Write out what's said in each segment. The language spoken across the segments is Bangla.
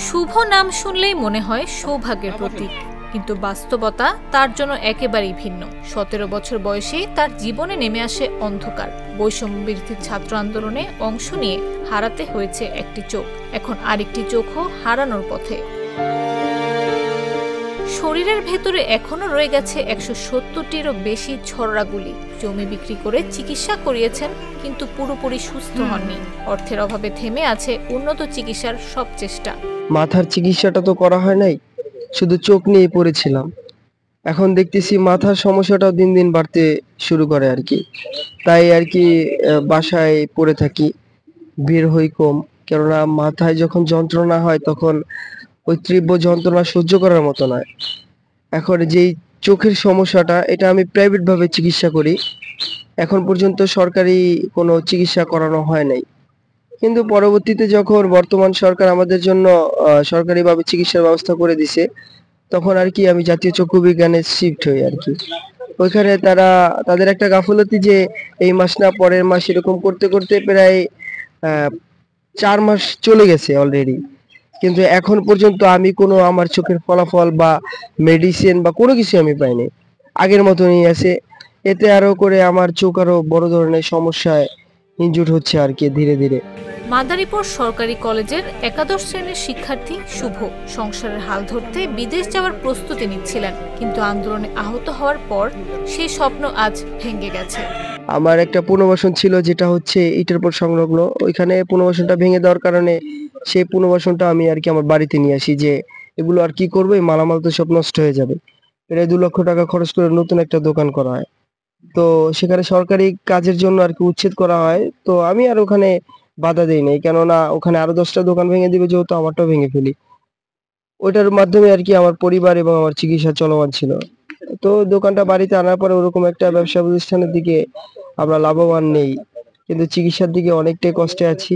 শুভ নাম শুনলেই মনে হয় সৌভাগ্যের প্রতীক, কিন্তু বাস্তবতা তার জন্য একেবারেই ভিন্ন। 17 বছর বয়সেই তার জীবনে নেমে আসে অন্ধকার। বৈষম্য বিরোধী ছাত্র আন্দোলনে অংশ নিয়ে হারাতে হয়েছে একটি চোখ, এখন আরেকটি চোখও হারানোর পথে। শরীরের ভেতরে এখনো রয়ে গেছে 170টিরও বেশি ছররা গুলি। জমি বিক্রি করে চিকিৎসা করিয়েছেন, কিন্তু পুরোপুরি সুস্থ হননি। অর্থের অভাবে থেমে আছে উন্নত চিকিৎসার সব চেষ্টা। মাথার চিকিৎসাটা তো করা হয় নাই, শুধু চোখ নিয়ে পড়েছিলাম। এখন দেখতেছি মাথার সমস্যাটাও দিন দিন বাড়তে শুরু করে আর কি। তাই আর কি বাসায় পড়ে থাকি, বের হই কম। কেননা মাথায় যখন যন্ত্রণা হয় তখন ওই তীব্র যন্ত্রণা সহ্য করার মতো নয়। এখন যেই চোখের সমস্যাটা, এটা আমি প্রাইভেট ভাবে চিকিৎসা করি। এখন পর্যন্ত সরকারি কোনো চিকিৎসা করানো হয় নাই, কিন্তু পরবর্তীতে যখন বর্তমান সরকার আমাদের জন্য সরকারিভাবে চিকিৎসার ব্যবস্থা করে দিছে, তখন আর কি আমি জাতীয় চক্ষু বিজ্ঞানে শিফট হই আর কি। ওইখানে তাদের একটা গাফলতি যে এই মাস না পরের মাস এরকম করতে করতে প্রায় 4 মাস চলে গেছে অলরেডি, কিন্তু এখন পর্যন্ত আমি কোনো আমার চোখের ফলাফল বা মেডিসিন বা কোনো কিছু আমি পাইনি। আগের মতনই আছে। এতে আরো করে আমার চোখ আরো বড় ধরনের সমস্যায় ইনজুর হচ্ছে আর কি ধীরে ধীরে। মাদারীপুর সরকারি কলেজের একাদশ শ্রেণীর শিক্ষার্থী শুভ সংসারের হাল ধরতে বিদেশ যাওয়ার প্রস্তুতি নিচ্ছিলেন, কিন্তু আন্দোলনে আহত হওয়ার পর সেই স্বপ্ন আজ ভেঙে গেছে। আমার একটা পুনর্বাসন ছিল, যেটা হচ্ছে ইটের পর সংলগ্ন। ওইখানে পুনর্বাসনটা ভেঙে দেওয়ার কারণে সেই পুনর্বাসনটা আমি আর কি আমার বাড়িতে নিয়ে আসি, যে এগুলো আর কি করবো, এই মালামাল তো সব নষ্ট হয়ে যাবে। প্রায় 2 লক্ষ টাকা খরচ করে নতুন একটা দোকান করা হয়। তো সেখানে সরকারি কাজের জন্য আর কি উচ্ছেদ করা হয়। তো আমি আর ওখানে বাধা দেই নাই, কেননা ওখানে আরো 10টা দোকান ভেঙে দিবে, যেহেতু আমারটাও ভেঙে ফেলি। ওইটার মাধ্যমে আর কি আমার পরিবার এবং আমার চিকিৎসা চলমান ছিল। তো দোকানটা বাড়িতে আনার পরে ওরকম একটা ব্যবসা প্রতিষ্ঠানের দিকে আমরা লাভবান নেই, কিন্তু চিকিৎসার দিকে অনেকটাই কষ্টে আছি।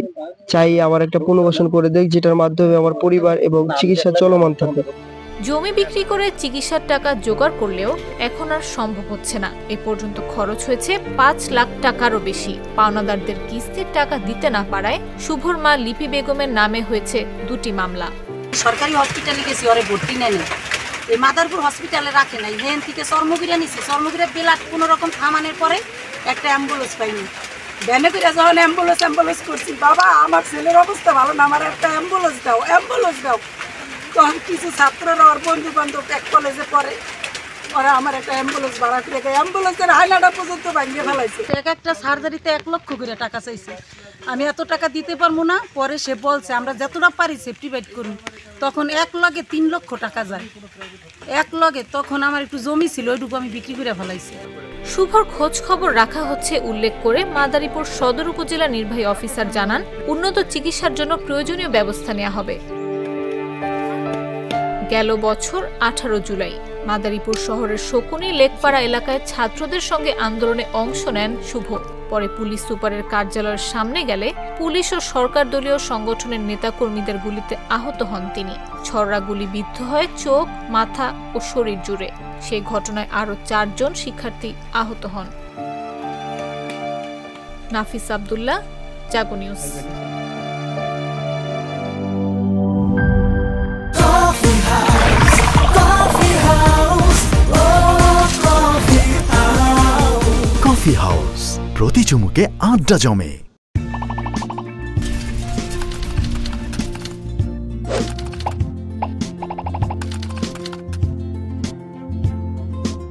চাই আমার একটা পুনর্বাসন করে দেখ, যেটার মাধ্যমে আমার পরিবার এবং চিকিৎসা চলমান থাকে। জমি বিক্রি করে চিকিৎসার টাকা জোগাড় করলেও এখন আর সম্ভব হচ্ছে না। এ পর্যন্ত খরচ হয়েছে 5 লাখ টাকারও বেশি। পাওনাদারদের কিস্তির টাকা দিতে না পারায় শুভর মা লিপি বেগমের নামে হয়েছে 2টি মামলা। সরকারি হসপিটালে গেছি, ওরে ভর্তি নেই, এই মাদারপুর হসপিটালে রাখে নাই। হেন থেকে চর্মগিরা নিছি, চর্মগিরা বেলাট কোনো রকম থামানোর পরে একটা অ্যাম্বুলেন্স পাইনি। ভ্যানে করে যখন অ্যাম্বুলেন্স করছি, বাবা আমার ছেলের অবস্থা ভালো না, আমার একটা অ্যাম্বুলেন্স দাও। তখন কিছু ছাত্ররা ওর বন্ধু বান্ধব এক কলেজে পড়ে, ওরা আমার একটা অ্যাম্বুলেন্স ভাড়া করে দেয়। অ্যাম্বুলেন্সের হাইলাটা পর্যন্ত ভাঙিয়ে ফেলাইছে। একটা সার্জারিতে 1 লক্ষ করে টাকা চাইছে। আমি এত টাকা দিতে পারবো না। পরে সে বলছে আমরা যতটা পারি সেফটি বাইট করুন। তখন 1 লগে 3 লক্ষ টাকা যায়। 1 লগে তখন আমার একটু জমি ছিল, ওইটুকু আমি বিক্রি করে ফেলাইছি। শুভর খোঁজ খবর রাখা হচ্ছে উল্লেখ করে মাদারীপুর সদর উপজেলা নির্বাহী অফিসার জানান, উন্নত চিকিৎসার জন্য প্রয়োজনীয় ব্যবস্থা নেওয়া হবে। গেল বছর 18 জুলাই মাদারীপুর শহরের শকুনি লেকপাড়া এলাকায় ছাত্রদের সঙ্গে আন্দোলনে অংশ নেন শুভ। পরে পুলিশ সুপারের কার্যালয়ের সামনে গেলে পুলিশ ও সরকার দলীয় সংগঠনের নেতাকর্মীদের গুলিতে আহত হন তিনি। ছররা গুলি বিদ্ধ হয় চোখ, মাথা ও শরীর জুড়ে। সেই ঘটনায় আরো 4 জন শিক্ষার্থী আহত হন। নাফিস আব্দুল্লাহ, জাগো নিউজ। কফি হাউস, প্রতি চুমুকে আড্ডা জমে।